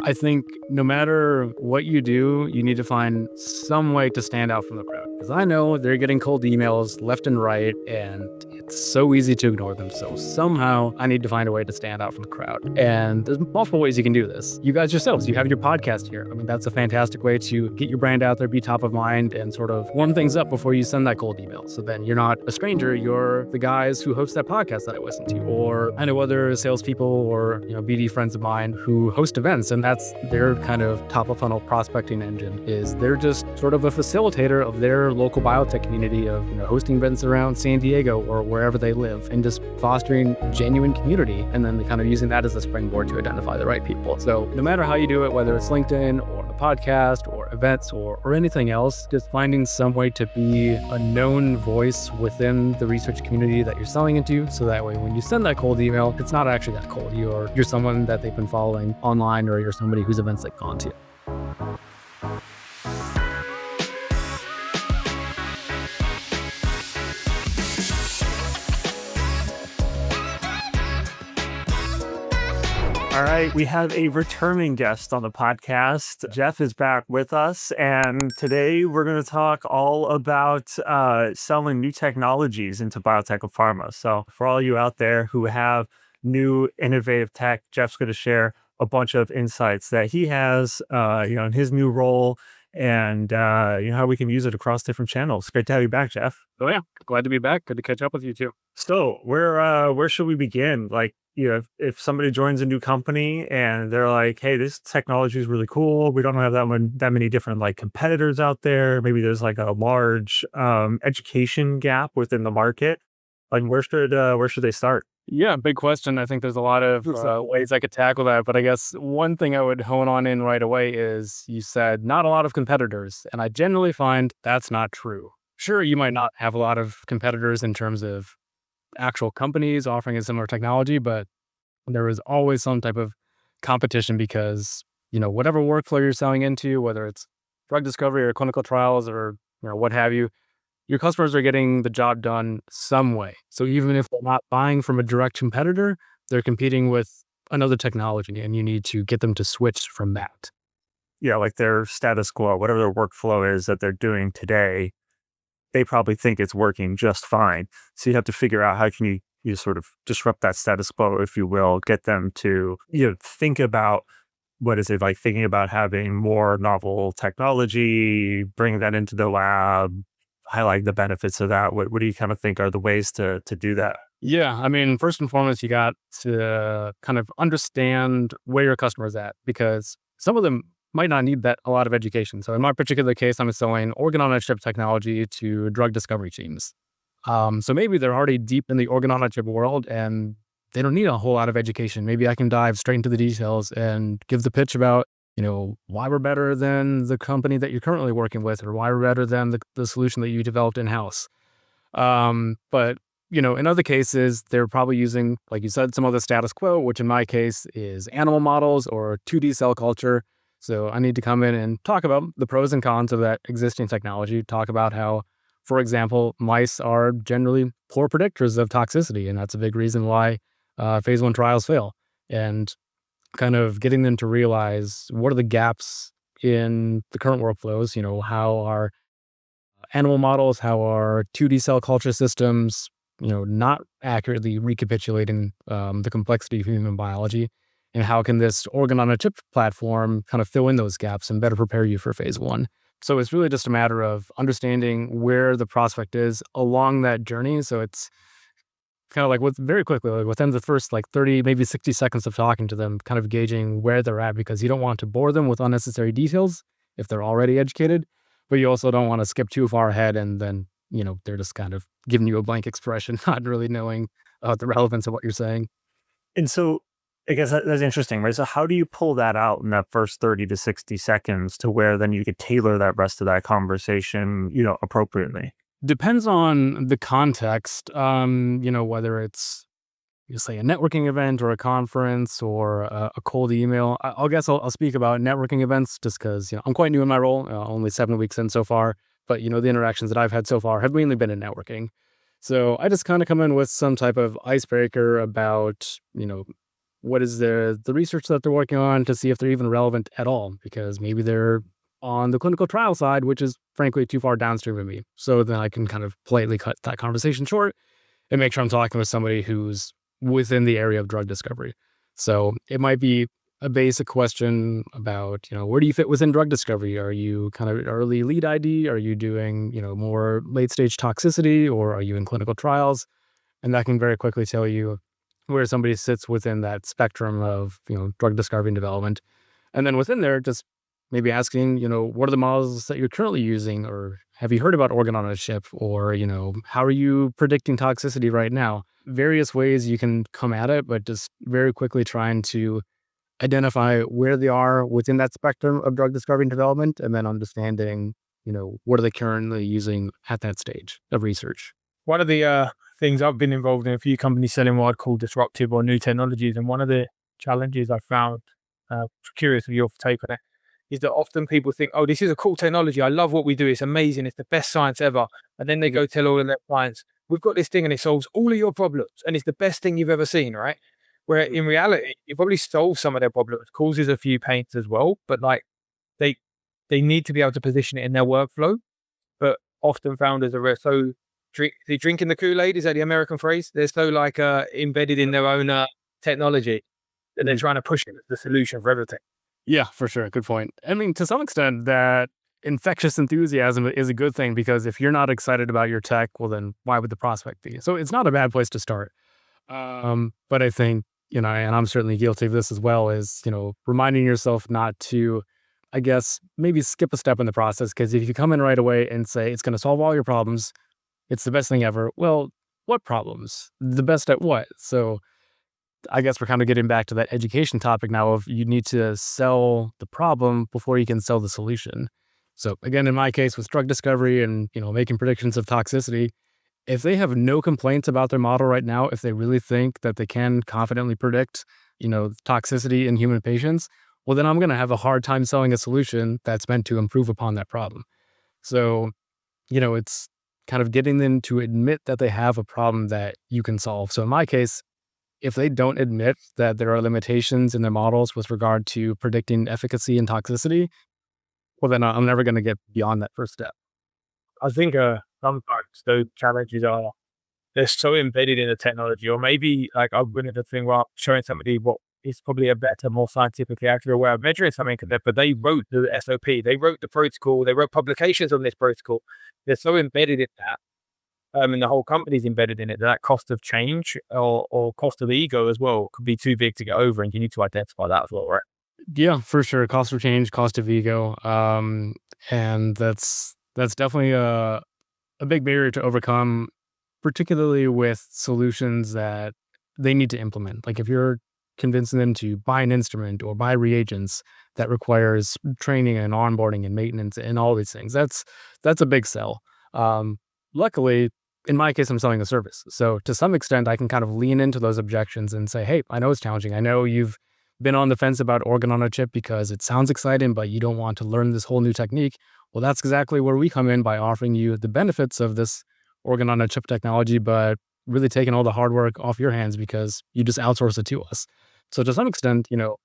I think no matter what you do, you need to find some way to stand out from the crowd. Because I know they're getting cold emails left and right, and it's so easy to ignore them. So somehow I need to find a way to stand out from the crowd. And there's multiple ways you can do this. You guys yourselves, you have your podcast here. I mean, that's a fantastic way to get your brand out there, be top of mind, and sort of warm things up before you send that cold email. So then you're not a stranger, you're the guys who host that podcast that I listen to. Or I know other salespeople or BD friends of mine who host events, and that's their kind of top of funnel prospecting engine. Is they're just sort of a facilitator of their local biotech community of hosting events around San Diego or wherever they live, and just fostering genuine community, and then kind of using that as a springboard to identify the right people. So no matter how you do it, whether it's LinkedIn or the podcast or events or anything else, just finding some way to be a known voice within the research community that you're selling into, so that way when you send that cold email, it's not actually that cold. You're someone that they've been following online, or you're somebody whose events they've gone to. All right, we have a returning guest on the podcast. Jeff is back with us, and today we're going to talk all about selling new technologies into biotech and pharma. So for all you out there who have new innovative tech, Jeff's going to share a bunch of insights that he has, in his new role, and how we can use it across different channels. Great to have you back, Jeff. Oh yeah, glad to be back. Good to catch up with you too. So where should we begin? Like, if somebody joins a new company and they're like, hey, this technology is really cool. We don't have that many different like competitors out there. Maybe there's like a large education gap within the market. Like, where should they start? Yeah, big question. I think there's a lot of ways I could tackle that, but I guess one thing I would hone on in right away is you said not a lot of competitors, and I generally find that's not true. Sure, you might not have a lot of competitors in terms of actual companies offering a similar technology, but there is always some type of competition because, whatever workflow you're selling into, whether it's drug discovery or clinical trials or, what have you, your customers are getting the job done some way. So even if they're not buying from a direct competitor, they're competing with another technology, and you need to get them to switch from that. Yeah, like their status quo, whatever their workflow is that they're doing today, they probably think it's working just fine. So you have to figure out how can you sort of disrupt that status quo, if you will, get them to think about what is it like, thinking about having more novel technology, bring that into the lab, highlight the benefits of that. What do you kind of think are the ways to do that? Yeah, I mean, first and foremost, you got to kind of understand where your customer's at, because some of them might not need that a lot of education. So in my particular case, I'm selling organ-on-a-chip technology to drug discovery teams. So maybe they're already deep in the organ-on-a-chip world and they don't need a whole lot of education. Maybe I can dive straight into the details and give the pitch about, why we're better than the company that you're currently working with, or why we're better than the solution that you developed in-house. But in other cases, they're probably using, like you said, some other status quo, which in my case is animal models or 2D cell culture. So I need to come in and talk about the pros and cons of that existing technology, talk about how, for example, mice are generally poor predictors of toxicity, and that's a big reason why phase 1 trials fail. And kind of getting them to realize what are the gaps in the current workflows, how are animal models, how are 2D cell culture systems, not accurately recapitulating the complexity of human biology, and how can this organ-on-a-chip platform kind of fill in those gaps and better prepare you for phase 1. So it's really just a matter of understanding where the prospect is along that journey. So it's kind of like very quickly, like within the first 30, maybe 60 seconds of talking to them, kind of gauging where they're at, because you don't want to bore them with unnecessary details if they're already educated, but you also don't want to skip too far ahead and then, they're just kind of giving you a blank expression, not really knowing the relevance of what you're saying. And so I guess that's interesting, right? So how do you pull that out in that first 30 to 60 seconds to where then you could tailor that rest of that conversation, appropriately? Depends on the context, whether it's, say, a networking event or a conference or a cold email. I'll speak about networking events just because, I'm quite new in my role, only 7 weeks in so far. But, the interactions that I've had so far have mainly been in networking. So I just kind of come in with some type of icebreaker about, what is the research that they're working on to see if they're even relevant at all, because maybe they're on the clinical trial side, which is frankly too far downstream of me. So then I can kind of politely cut that conversation short and make sure I'm talking with somebody who's within the area of drug discovery. So it might be a basic question about, where do you fit within drug discovery? Are you kind of early lead ID? Are you doing, more late stage toxicity, or are you in clinical trials? And that can very quickly tell you where somebody sits within that spectrum of, drug discovery and development. And then within there, just maybe asking, what are the models that you're currently using? Or have you heard about organ on a chip? Or, how are you predicting toxicity right now? Various ways you can come at it, but just very quickly trying to identify where they are within that spectrum of drug discovery and development, and then understanding, what are they currently using at that stage of research. One of the things I've been involved in a few companies selling what I'd call disruptive or new technologies, and one of the challenges I found, curious of your take on it, is that often people think, "Oh, this is a cool technology. I love what we do. It's amazing. It's the best science ever." And then they go tell all of their clients, "We've got this thing and it solves all of your problems, and it's the best thing you've ever seen." Right? Where in reality, it probably solves some of their problems, causes a few pains as well, but like they they need to be able to position it in their workflow. But often founders are so drinking the Kool-Aid, is that the American phrase? They're so like embedded in their own technology that they're trying to push it as the solution for everything. Yeah, for sure. Good point. I mean, to some extent, that infectious enthusiasm is a good thing, because if you're not excited about your tech, well, then why would the prospect be? So it's not a bad place to start. But I think, and I'm certainly guilty of this as well, is, reminding yourself not to, I guess, maybe skip a step in the process. Because if you come in right away and say it's going to solve all your problems, it's the best thing ever. Well, what problems? The best at what? So I guess we're kind of getting back to that education topic now of you need to sell the problem before you can sell the solution. So again, in my case with drug discovery and, making predictions of toxicity, if they have no complaints about their model right now, if they really think that they can confidently predict, toxicity in human patients, well, then I'm going to have a hard time selling a solution that's meant to improve upon that problem. So, it's kind of getting them to admit that they have a problem that you can solve. So in my case, if they don't admit that there are limitations in their models with regard to predicting efficacy and toxicity, well, then I'm never going to get beyond that first step. I think sometimes those challenges are they're so embedded in the technology, or maybe like I'm winning the thing where I'm showing somebody what is probably a better, more scientifically accurate way of measuring something, but they wrote the SOP, they wrote the protocol, they wrote publications on this protocol. They're so embedded in that, and the whole company's embedded in it, that cost of change or cost of ego as well could be too big to get over, and you need to identify that as well, right? Yeah, for sure. Cost of change, cost of ego. And that's definitely a big barrier to overcome, particularly with solutions that they need to implement. Like if you're convincing them to buy an instrument or buy reagents, that requires training and onboarding and maintenance and all these things. That's a big sell. Luckily, in my case, I'm selling a service. So to some extent, I can kind of lean into those objections and say, hey, I know it's challenging. I know you've been on the fence about organ on a chip because it sounds exciting, but you don't want to learn this whole new technique. Well, that's exactly where we come in by offering you the benefits of this organ on a chip technology, but really taking all the hard work off your hands because you just outsource it to us. So to some extent, the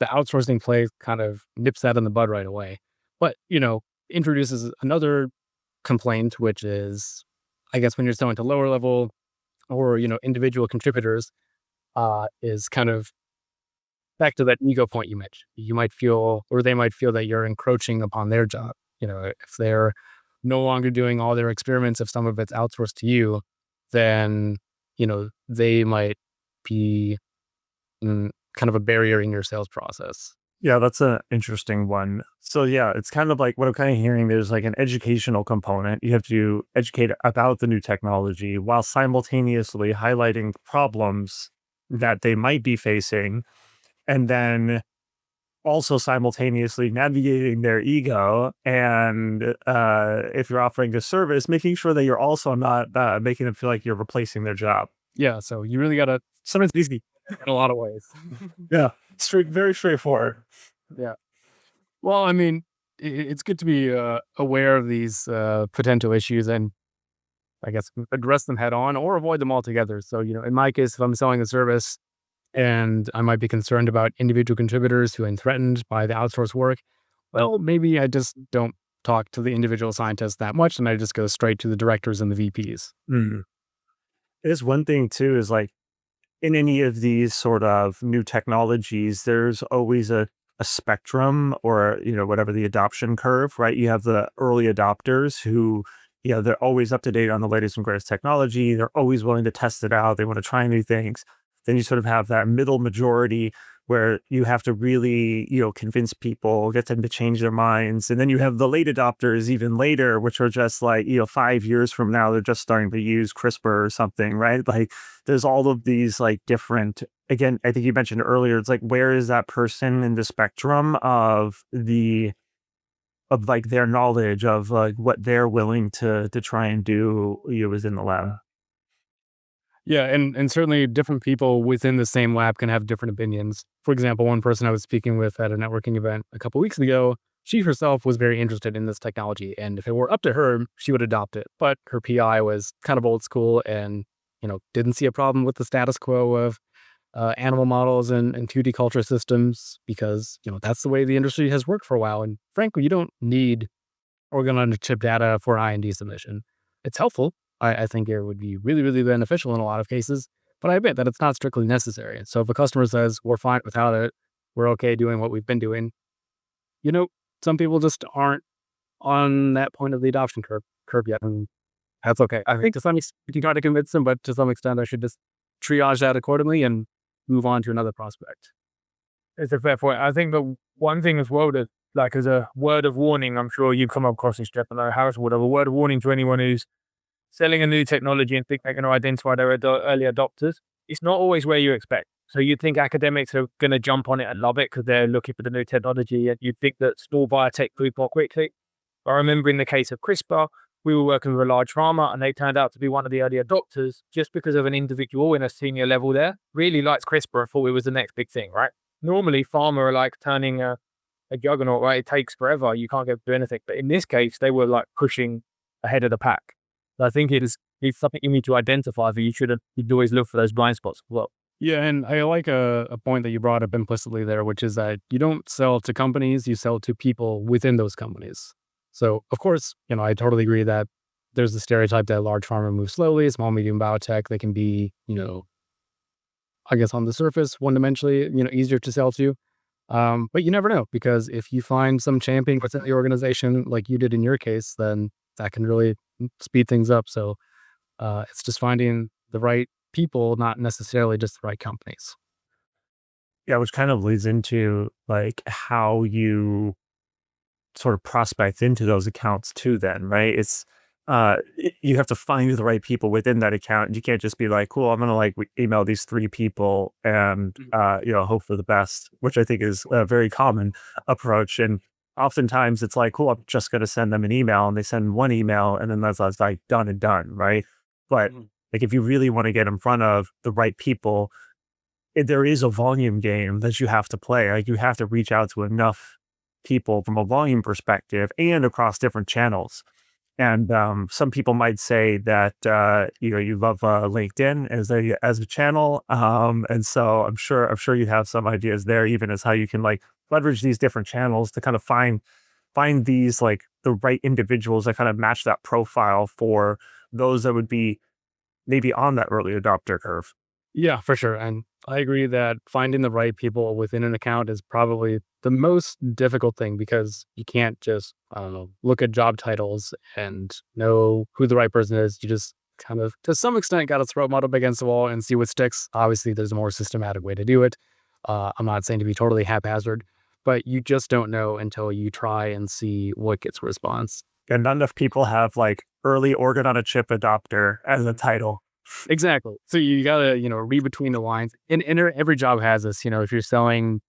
outsourcing play kind of nips that in the bud right away. But, introduces another complaint, which is, I guess, when you're selling to lower level or, individual contributors, is kind of back to that ego point you mentioned. You might feel, or they might feel that you're encroaching upon their job. If they're no longer doing all their experiments, if some of it's outsourced to you, then, they might be kind of a barrier in your sales process. Yeah, that's an interesting one. So yeah, it's kind of like what I'm kind of hearing. There's like an educational component. You have to educate about the new technology while simultaneously highlighting problems that they might be facing, and then also simultaneously navigating their ego. And if you're offering a service, making sure that you're also not making them feel like you're replacing their job. Yeah, so you really got to, sometimes it's easy in a lot of ways. Yeah, very straightforward. Yeah. Well, I mean, it's good to be aware of these potential issues and I guess address them head on or avoid them altogether. So, in my case, if I'm selling a service, and I might be concerned about individual contributors feeling threatened by the outsourced work, well, maybe I just don't talk to the individual scientists that much and I just go straight to the directors and the VPs. Mm. There's one thing too is like in any of these sort of new technologies, there's always a spectrum or, whatever the adoption curve, right? You have the early adopters who, they're always up to date on the latest and greatest technology. They're always willing to test it out. They want to try new things. Then you sort of have that middle majority where you have to really, convince people, get them to change their minds. And then you have the late adopters even later, which are just like, 5 years from now, they're just starting to use CRISPR or something, right? Like there's all of these like different, again, I think you mentioned earlier, it's like, where is that person in the spectrum of like their knowledge of like what they're willing to try and do, within the lab. Yeah, and certainly different people within the same lab can have different opinions. For example, one person I was speaking with at a networking event a couple weeks ago, she herself was very interested in this technology, and if it were up to her, she would adopt it. But her PI was kind of old school and, didn't see a problem with the status quo of animal models and 2D culture systems because, that's the way the industry has worked for a while. And frankly, you don't need organ-on-a-chip data for IND submission. It's helpful. I think it would be really, really beneficial in a lot of cases, but I admit that it's not strictly necessary. So if a customer says, "We're fine without it, we're okay doing what we've been doing," you know, some people just aren't on that point of the adoption curve yet, and that's okay. I think to some extent you try to convince them, but to some extent I should just triage that accordingly and move on to another prospect. It's a fair point. I think the one thing as well that, like, as a word of warning, I'm sure you come across this, Jeff, and Harris would have a word of warning to anyone who's selling a new technology and think they're going to identify their early adopters. It's not always where you expect. So you'd think academics are going to jump on it and love it because they're looking for the new technology, and you'd think that small biotech move more quickly. I remember in the case of CRISPR, we were working with a large pharma and they turned out to be one of the early adopters just because of an individual in a senior level there really likes CRISPR and thought it was the next big thing, right? Normally, pharma are like turning a juggernaut, right? It takes forever. You can't get to do anything. But in this case, they were like pushing ahead of the pack. So I think it's something you need to identify, but you'd always look for those blind spots as well. Yeah, and I like a point that you brought up implicitly there, which is that you don't sell to companies, you sell to people within those companies. So, of course, I totally agree that there's the stereotype that large pharma moves slowly, small, medium biotech, they can be, I guess on the surface, one-dimensionally, easier to sell to. But you never know, because if you find some champion within the organization, like you did in your case, then that can really speed things up. So it's just finding the right people, not necessarily just the right companies. Yeah, which kind of leads into like how you sort of prospect into those accounts too then, right? You have to find the right people within that account. You can't just be like, cool, I'm gonna like email these three people and hope for the best, which I think is a very common approach. And oftentimes it's like, cool, I'm just gonna send them an email, and they send one email and then that's like done and done, right? But like if you really want to get in front of the right people, there is a volume game that you have to play. Like you have to reach out to enough people from a volume perspective and across different channels. And some people might say that you love LinkedIn as a channel, and so I'm sure you have some ideas there, even as how you can like leverage these different channels to kind of find these like the right individuals that kind of match that profile for those that would be maybe on that early adopter curve. Yeah, for sure. And I agree that finding the right people within an account is probably the most difficult thing because you can't just, I don't know, look at job titles and know who the right person is. You just kind of, to some extent, got to throw them up against the wall and see what sticks. Obviously, there's a more systematic way to do it. I'm not saying to be totally haphazard, but you just don't know until you try and see what gets response. And not enough people have like early organ on a chip adopter as a title. Exactly. So you gotta, read between the lines. And every job has this, if you're selling,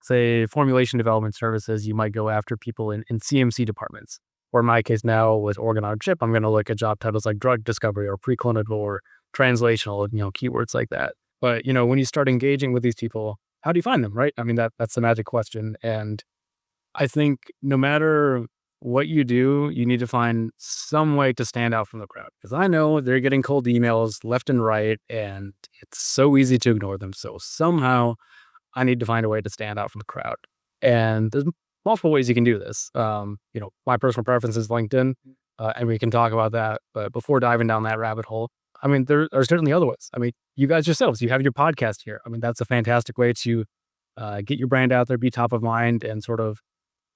say, formulation development services, you might go after people in CMC departments. Or in my case now with organ on a chip, I'm going to look at job titles like drug discovery or preclinical or translational, keywords like that. But, when you start engaging with these people, how do you find them, right? I mean, that's the magic question. And I think no matter what you do, you need to find some way to stand out from the crowd. Because I know they're getting cold emails left and right, and it's so easy to ignore them. So somehow I need to find a way to stand out from the crowd. And there's multiple ways you can do this. My personal preference is LinkedIn, and we can talk about that. But before diving down that rabbit hole, I mean, there are certainly other ways. I mean, you guys yourselves, you have your podcast here. I mean, that's a fantastic way to get your brand out there, be top of mind, and sort of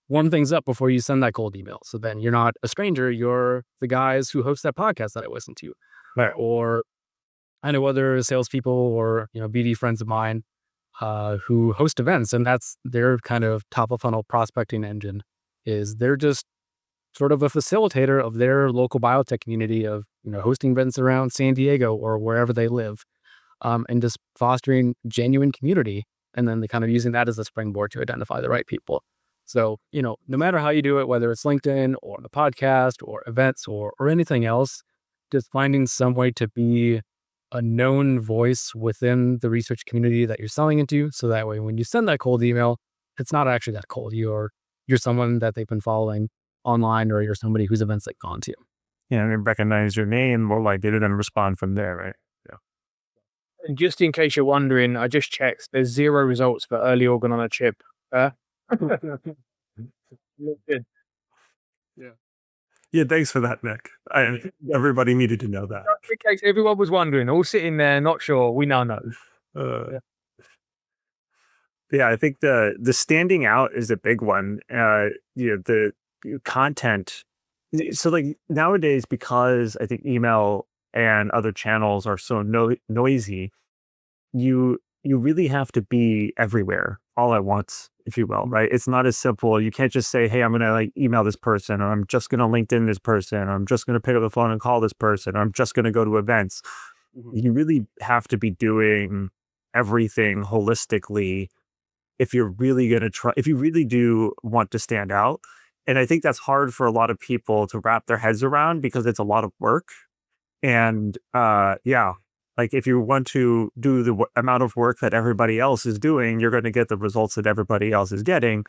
warm things up before you send that cold email. So then you're not a stranger. You're the guys who host that podcast that I listen to. Right. Or I know other salespeople or, BD friends of mine who host events, and that's their kind of top of funnel prospecting engine. Is they're just sort of a facilitator of their local biotech community of hosting events around San Diego or wherever they live, and just fostering genuine community, and then they kind of using that as a springboard to identify the right people. So no matter how you do it, whether it's LinkedIn or the podcast or events or anything else, just finding some way to be a known voice within the research community that you're selling into. So that way, when you send that cold email, it's not actually that cold. You're someone that they've been following online, or you're somebody whose events they've gone to. Yeah, and they recognize your name more likely to then respond from there, right? Yeah. And just in case you're wondering, I just checked. There's 0 results for early organ on a chip. LinkedIn. Yeah, thanks for that, Nick. Everybody needed to know that. In case everyone was wondering, all sitting there, not sure. We now know. Uh, Yeah, I think the standing out is a big one. The content. So like nowadays, because I think email and other channels are so noisy, you really have to be everywhere all at once, if you will, right? It's not as simple. You can't just say, hey, I'm gonna like email this person, or I'm just gonna LinkedIn this person, or I'm just gonna pick up the phone and call this person, or I'm just gonna go to events. You really have to be doing everything holistically if you're really going to try, if you really do want to stand out. And I think that's hard for a lot of people to wrap their heads around because it's a lot of work. And yeah, like if you want to do the amount of work that everybody else is doing, you're going to get the results that everybody else is getting.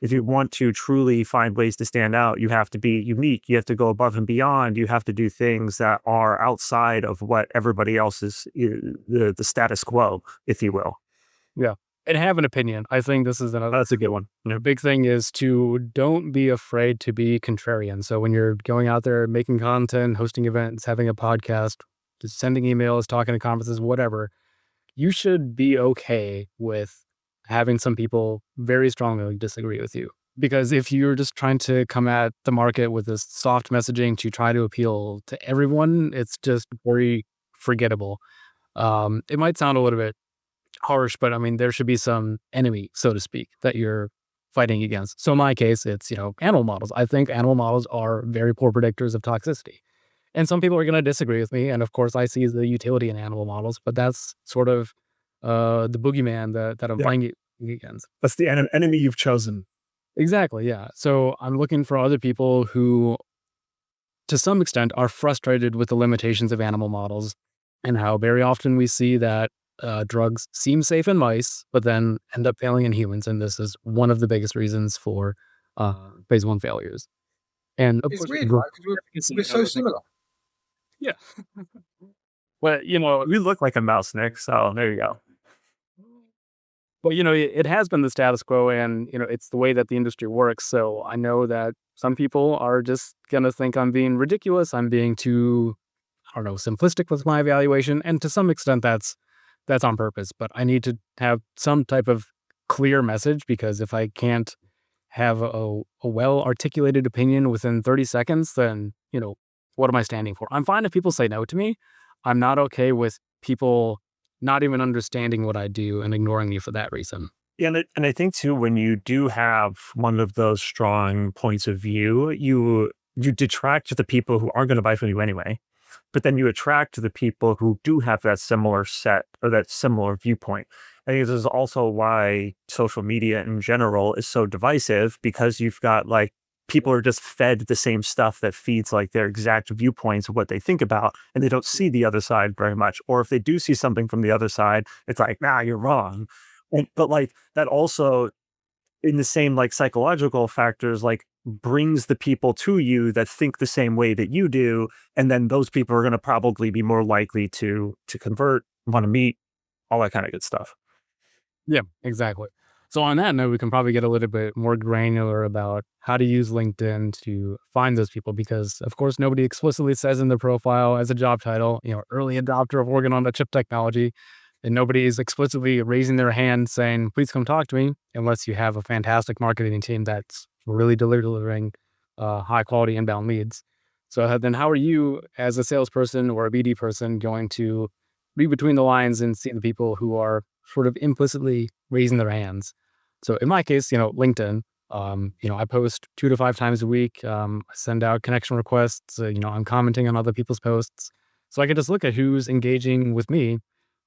If you want to truly find ways to stand out, you have to be unique. You have to go above and beyond. You have to do things that are outside of what everybody else is, the status quo, if you will. Yeah. And have an opinion. I think this is another. That's a good one. Big thing is to don't be afraid to be contrarian. So when you're going out there making content, hosting events, having a podcast, just sending emails, talking to conferences, whatever, you should be okay with having some people very strongly disagree with you. Because if you're just trying to come at the market with this soft messaging to try to appeal to everyone, it's just very forgettable. It might sound a little bit harsh, but I mean, there should be some enemy, so to speak, that you're fighting against. So in my case, it's, animal models. I think animal models are very poor predictors of toxicity. And some people are going to disagree with me. And of course, I see the utility in animal models, but that's sort of the boogeyman that I'm fighting against. That's the enemy you've chosen. Exactly, yeah. So I'm looking for other people who, to some extent, are frustrated with the limitations of animal models and how very often we see that drugs seem safe in mice, but then end up failing in humans. And this is one of the biggest reasons for phase 1 failures. And of It's course, weird, right? Because we're so similar. Yeah. But, We look like a mouse, Nick. So there you go. But, it has been the status quo, and, it's the way that the industry works. So I know that some people are just going to think I'm being ridiculous. I'm being too, I don't know, simplistic with my evaluation. And to some extent, that's on purpose. But I need to have some type of clear message, because if I can't have a well-articulated opinion within 30 seconds, then, what am I standing for? I'm fine if people say no to me. I'm not okay with people not even understanding what I do and ignoring me for that reason. Yeah, and I think too, when you do have one of those strong points of view, you detract to the people who aren't going to buy from you anyway, but then you attract to the people who do have that similar set or that similar viewpoint. I think this is also why social media in general is so divisive, because you've got like people are just fed the same stuff that feeds like their exact viewpoints of what they think about, and they don't see the other side very much. Or if they do see something from the other side, it's like, nah, you're wrong. But like that also, in the same like psychological factors, like brings the people to you that think the same way that you do, and then those people are going to probably be more likely to convert, want to meet, all that kind of good stuff. Yeah, exactly. So on that note, we can probably get a little bit more granular about how to use LinkedIn to find those people because, of course, nobody explicitly says in their profile as a job title, early adopter of organ on a chip technology, and nobody is explicitly raising their hand saying, "Please come talk to me," unless you have a fantastic marketing team that's really delivering high quality inbound leads. So then, how are you, as a salesperson or a BD person, going to read between the lines and see the people who are sort of implicitly raising their hands? So in my case, LinkedIn, I post 2 to 5 times a week. I send out connection requests. I'm commenting on other people's posts. So I can just look at who's engaging with me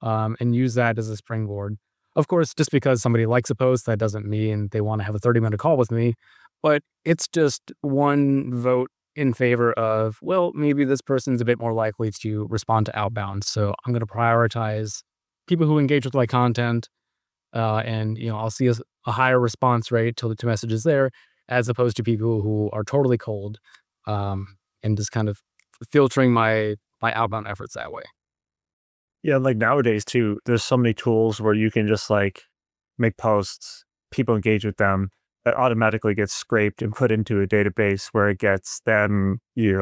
and use that as a springboard. Of course, just because somebody likes a post, that doesn't mean they want to have a 30-minute call with me, but it's just one vote in favor of, well, maybe this person's a bit more likely to respond to outbound. So I'm going to prioritize people who engage with my content, and I'll see a higher response rate to messages there, as opposed to people who are totally cold, and just kind of filtering my outbound efforts that way. Yeah, like nowadays too, there's so many tools where you can just like make posts, people engage with them, it automatically gets scraped and put into a database where it gets then,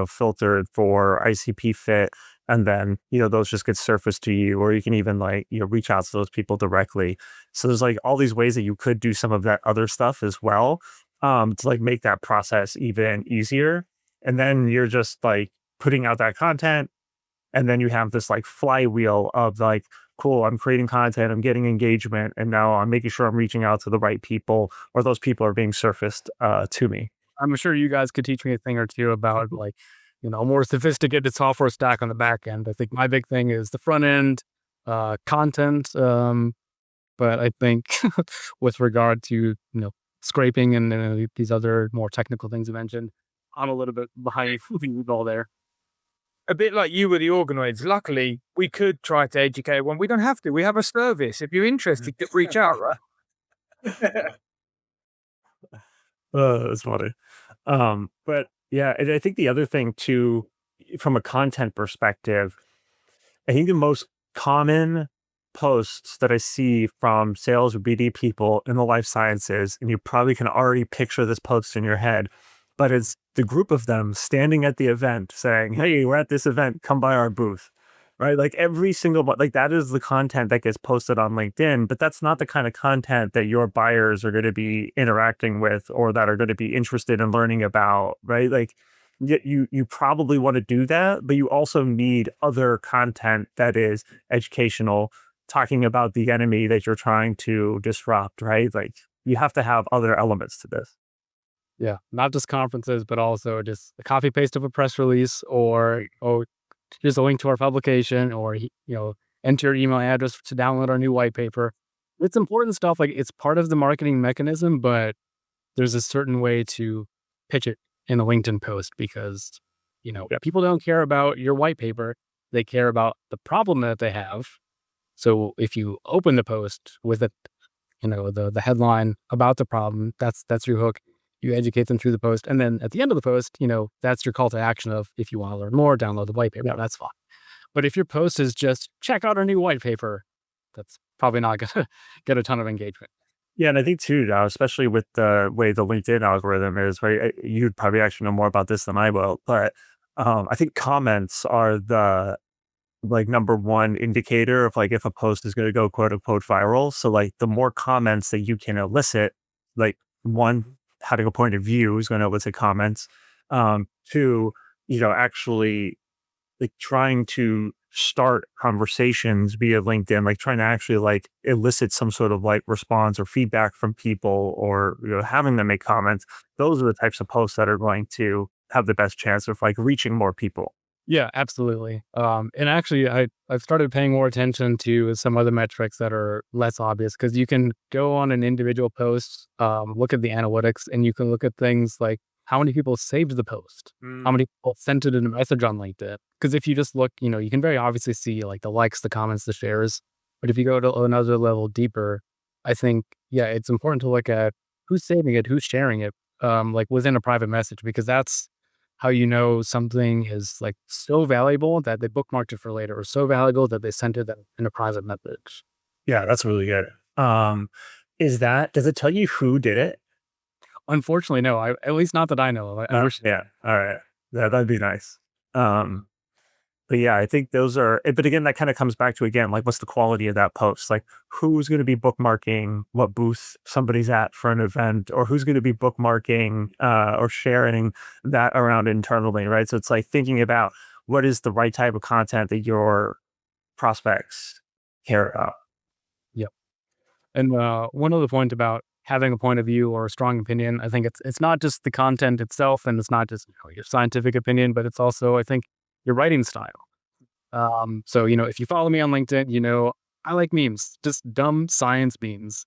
filtered for ICP fit. And then, those just get surfaced to you, or you can even like, reach out to those people directly. So there's like all these ways that you could do some of that other stuff as well, to like make that process even easier. And then you're just like putting out that content, and then you have this like flywheel of like, cool, I'm creating content, I'm getting engagement, and now I'm making sure I'm reaching out to the right people, or those people are being surfaced to me. I'm sure you guys could teach me a thing or two about like, a more sophisticated software stack on the back end. I think my big thing is the front end content. But I think with regard to, scraping and these other more technical things you mentioned, I'm a little bit behind the ball there. A bit like you with the organoids. Luckily, we could try to educate everyone. We don't have to. We have a service. If you're interested, just reach out, right? That's funny. But yeah, and I think the other thing too, from a content perspective, I think the most common posts that I see from sales or BD people in the life sciences, and you probably can already picture this post in your head, but it's the group of them standing at the event saying, "Hey, we're at this event, come by our booth." Right? Like every single, like that is the content that gets posted on LinkedIn, but that's not the kind of content that your buyers are going to be interacting with or that are going to be interested in learning about, right? Like you probably want to do that, but you also need other content that is educational, talking about the enemy that you're trying to disrupt, right? Like you have to have other elements to this. Yeah, not just conferences, but also just a copy paste of a press release, or just a link to our publication, or enter your email address to download our new white paper. It's important stuff. Like it's part of the marketing mechanism, but there's a certain way to pitch it in a LinkedIn post because people don't care about your white paper; they care about the problem that they have. So if you open the post with it, the headline about the problem, that's your hook. You educate them through the post, and then at the end of the post, that's your call to action of if you want to learn more, download the white paper. Yeah. That's fine. But if your post is just check out our new white paper, that's probably not gonna get a ton of engagement. Yeah, and I think too now, especially with the way the LinkedIn algorithm is, right? You'd probably actually know more about this than I will, but I think comments are the like number one indicator of like if a post is going to go quote unquote viral. So like the more comments that you can elicit, like one, having a point of view is going to elicit comments. Two, actually like trying to start conversations via LinkedIn, like trying to actually like elicit some sort of like response or feedback from people, or having them make comments. Those are the types of posts that are going to have the best chance of like reaching more people. Yeah, absolutely. And actually, I've started paying more attention to some other metrics that are less obvious because you can go on an individual post, look at the analytics, and you can look at things like how many people saved the post, how many people sent it in a message on LinkedIn. Because if you just look, you can very obviously see like the likes, the comments, the shares. But if you go to another level deeper, I think, yeah, it's important to look at who's saving it, who's sharing it. like within a private message, because that's how you know something is like so valuable that they bookmarked it for later, or so valuable that they sent it in a private message. Yeah, that's really good. Does it tell you who did it? Unfortunately, no. At least not that I know of. I wish. Yeah. All right. Yeah, that'd be nice. Um, but yeah, I think those are, but again, that kind of comes back to, again, like, what's the quality of that post? Like, who's going to be bookmarking what booth somebody's at for an event, or who's going to be bookmarking or sharing that around internally, right? So it's like thinking about what is the right type of content that your prospects care about. Yep. And one other point about having a point of view or a strong opinion, I think it's not just the content itself, and it's not just your scientific opinion, but it's also, I think, your writing style. So if you follow me on LinkedIn, I like memes, just dumb science memes,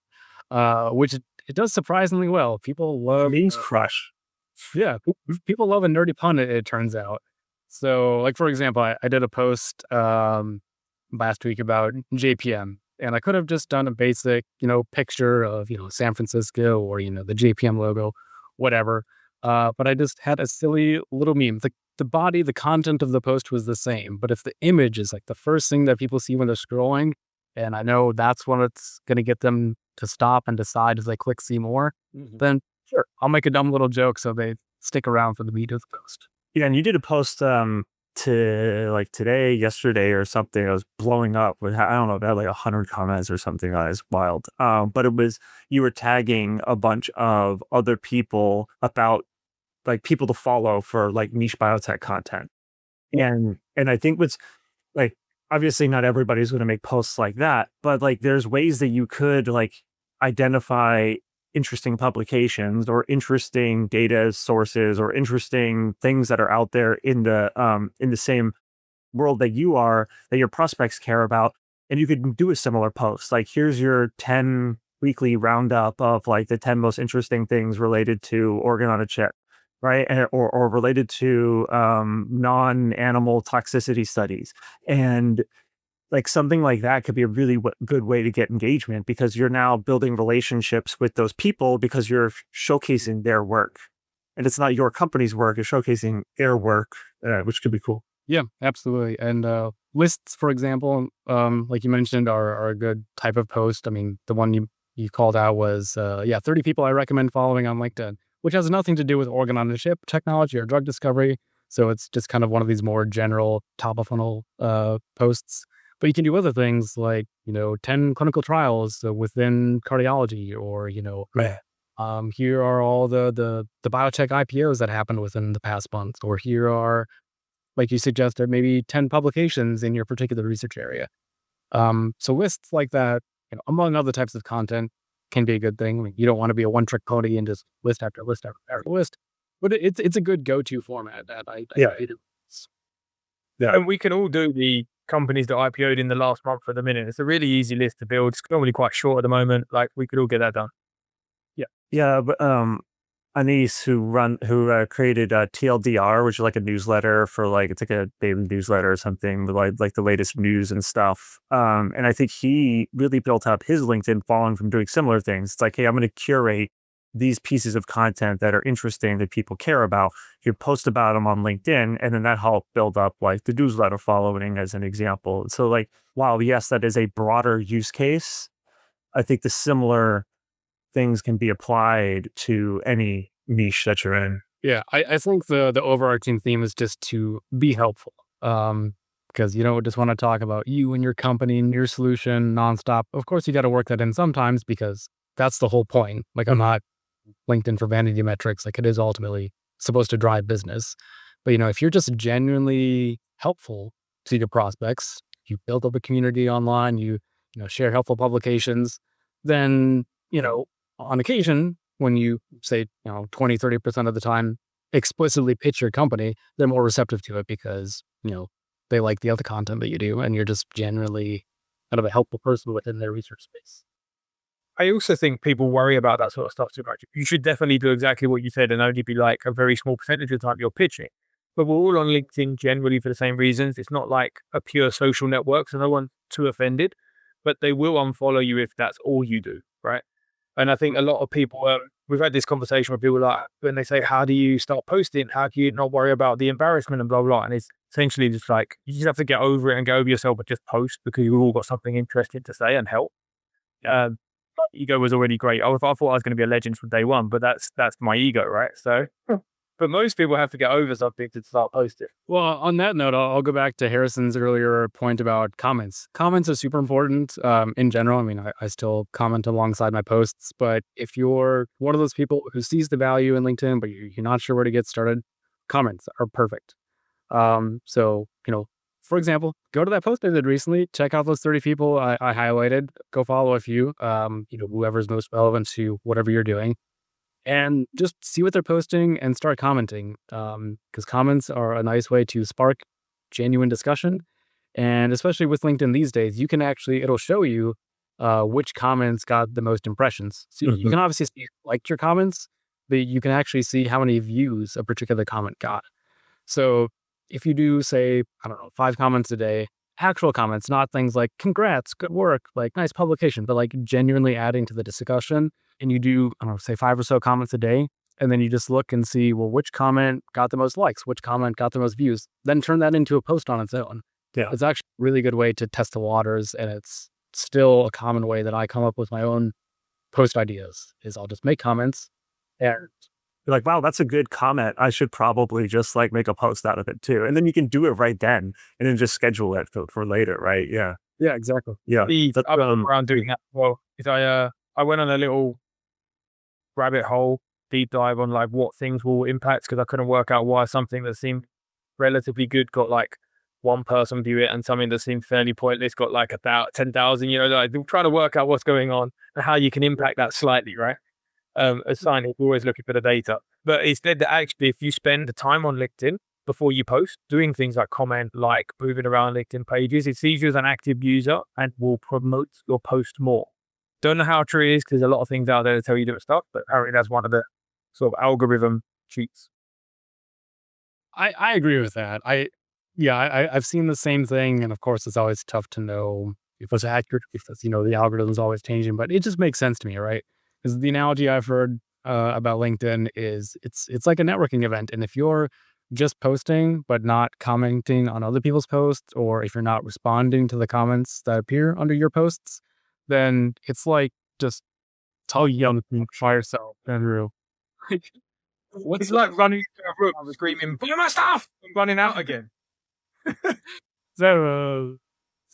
which it does surprisingly well. People love, Memes crush. yeah, people love a nerdy pun. It turns out. So, like for example, I did a post last week about JPM, and I could have just done a basic, picture of San Francisco, or the JPM logo, whatever. But I just had a silly little meme. The body, the content of the post was the same, but if the image is like the first thing that people see when they're scrolling, and I know that's when it's going to get them to stop and decide as they click see more, then sure, I'll make a dumb little joke so they stick around for the meat of the post. Yeah, and you did a post to like today, yesterday, or something. It was blowing up with, I don't know, it had like 100 comments or something. That is wild. But it was, you were tagging a bunch of other people about like people to follow for like niche biotech content. And I think what's like, obviously not everybody's going to make posts like that, but like there's ways that you could like identify interesting publications or interesting data sources or interesting things that are out there in the same world that you are, that your prospects care about. And you could do a similar post. Like, here's your 10 weekly roundup of like the 10 most interesting things related to organ on a chip, right? Or related to non-animal toxicity studies. And like something like that could be a really good way to get engagement, because you're now building relationships with those people because you're showcasing their work. And it's not your company's work, it's showcasing their work, which could be cool. Yeah, absolutely. And lists, for example, like you mentioned, are a good type of post. I mean, the one you called out was 30 people I recommend following on LinkedIn, which has nothing to do with organ on a chip technology or drug discovery. So it's just kind of one of these more general top of funnel posts. But you can do other things like 10 clinical trials within cardiology, or Right. here are all the biotech IPOs that happened within the past month, or here are, like you suggested, maybe 10 publications in your particular research area. So lists like that, among other types of content, can be a good thing. I mean, you don't want to be a one-trick pony and just list after list after list, but it's a good go-to format that I Yeah. do. Yeah. And we can all do the companies that IPO'd in the last month at the minute. It's a really easy list to build. It's normally quite short at the moment. Like, we could all get that done. Yeah. But Anis, who created TLDR, which is like a newsletter for like, it's like a daily newsletter or something with like the latest news and stuff. And I think he really built up his LinkedIn following from doing similar things. It's like, hey, I'm going to curate these pieces of content that are interesting that people care about. You post about them on LinkedIn, and then that helped build up like the newsletter following, as an example. So like, while yes, that is a broader use case, I think the similar things can be applied to any niche that you're in. Yeah, I think the overarching theme is just to be helpful. Because you don't just want to talk about you and your company and your solution nonstop. Of course, you got to work that in sometimes, because that's the whole point. Like, I'm not LinkedIn for vanity metrics. Like, it is ultimately supposed to drive business. But if you're just genuinely helpful to your prospects, you build up a community online, you share helpful publications, then on occasion, when you say 20-30% of the time explicitly pitch your company, they're more receptive to it, because they like the other content that you do, and you're just generally kind of a helpful person within their research space. I also think people worry about that sort of stuff too much. You should definitely do exactly what you said and only be like a very small percentage of the time you're pitching. But we're all on LinkedIn generally for the same reasons. It's not like a pure social network, so no one's too offended, but they will unfollow you if that's all you do, right? And I think a lot of people we've had this conversation with people like when they say, how do you start posting? How do you not worry about the embarrassment and blah, blah. And it's essentially just like, you just have to get over it and get over yourself, but just post because you've all got something interesting to say and help. Um, ego was already great. I thought I was going to be a legend from day one, but that's my ego, right? So, but most people have to get over something to start posting. Well, on that note, I'll go back to Harrison's earlier point about comments. Comments are super important in general. I mean, I still comment alongside my posts, but if you're one of those people who sees the value in LinkedIn, but you're not sure where to get started, comments are perfect. So, for example, go to that post I did recently, check out those 30 people I highlighted, go follow a few, whoever's most relevant to whatever you're doing, and just see what they're posting and start commenting. Because comments are a nice way to spark genuine discussion. And especially with LinkedIn these days, it'll show you which comments got the most impressions. So you can obviously see who liked your comments, but you can actually see how many views a particular comment got. So if you do, say, I don't know, 5 comments a day, actual comments, not things like congrats, good work, like nice publication, but like genuinely adding to the discussion, and you do, I don't know, say 5 or so comments a day, and then you just look and see, well, which comment got the most likes, which comment got the most views, then turn that into a post on its own. Yeah. It's actually a really good way to test the waters, and it's still a common way that I come up with my own post ideas, is I'll just make comments and You're like, wow, that's a good comment. I should probably just like make a post out of it too. And then you can do it right then and then just schedule it for later, right? Yeah. yeah, exactly. Yeah. That's, I've been around doing that. Well, is I went on a little rabbit hole deep dive on like what things will impact because I couldn't work out why something that seemed relatively good got like one person view it and something that seemed fairly pointless got like about 10,000. Like trying to work out what's going on and how you can impact that slightly, right? As scientists, we're always looking for the data. But instead, that actually, if you spend the time on LinkedIn before you post, doing things like comment, like moving around LinkedIn pages, it sees you as an active user and will promote your post more. Don't know how true it is because there's a lot of things out there to tell you different stuff, but apparently that's one of the sort of algorithm cheats. I agree with that. I've seen the same thing, and of course, it's always tough to know if it's accurate, if it's, the algorithm's always changing, but it just makes sense to me, right? Because the analogy I've heard about LinkedIn is it's like a networking event, and if you're just posting but not commenting on other people's posts, or if you're not responding to the comments that appear under your posts, then it's like just tell young try yourself, Andrew. It's like running into a room screaming, "Buy my stuff!" and running out again. So,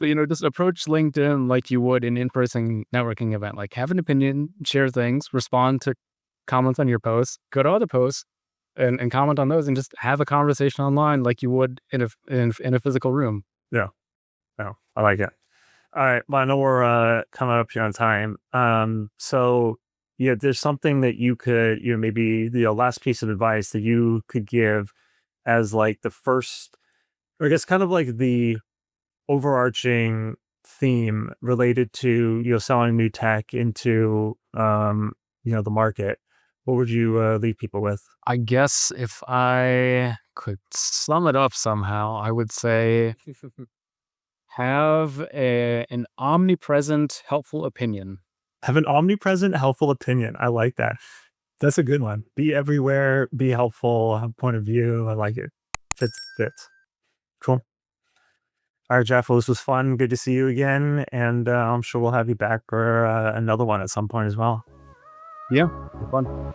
just approach LinkedIn like you would an in-person networking event. Like, have an opinion, share things, respond to comments on your posts, go to other posts and comment on those, and just have a conversation online like you would in a physical room. yeah. No, I like it. All right. Well, I know we're coming up here on time. So yeah, there's something that you could, maybe the last piece of advice that you could give as like the first, or I guess kind of like the overarching theme related to selling new tech into the market. What would you leave people with? I guess if I could sum it up somehow, I would say have an omnipresent, helpful opinion. Have an omnipresent, helpful opinion. I like that. That's a good one. Be everywhere, be helpful, have a point of view. I like it. Fits. Cool. All right, Jeff. Well, this was fun. Good to see you again. And I'm sure we'll have you back for another one at some point as well. Yeah, fun.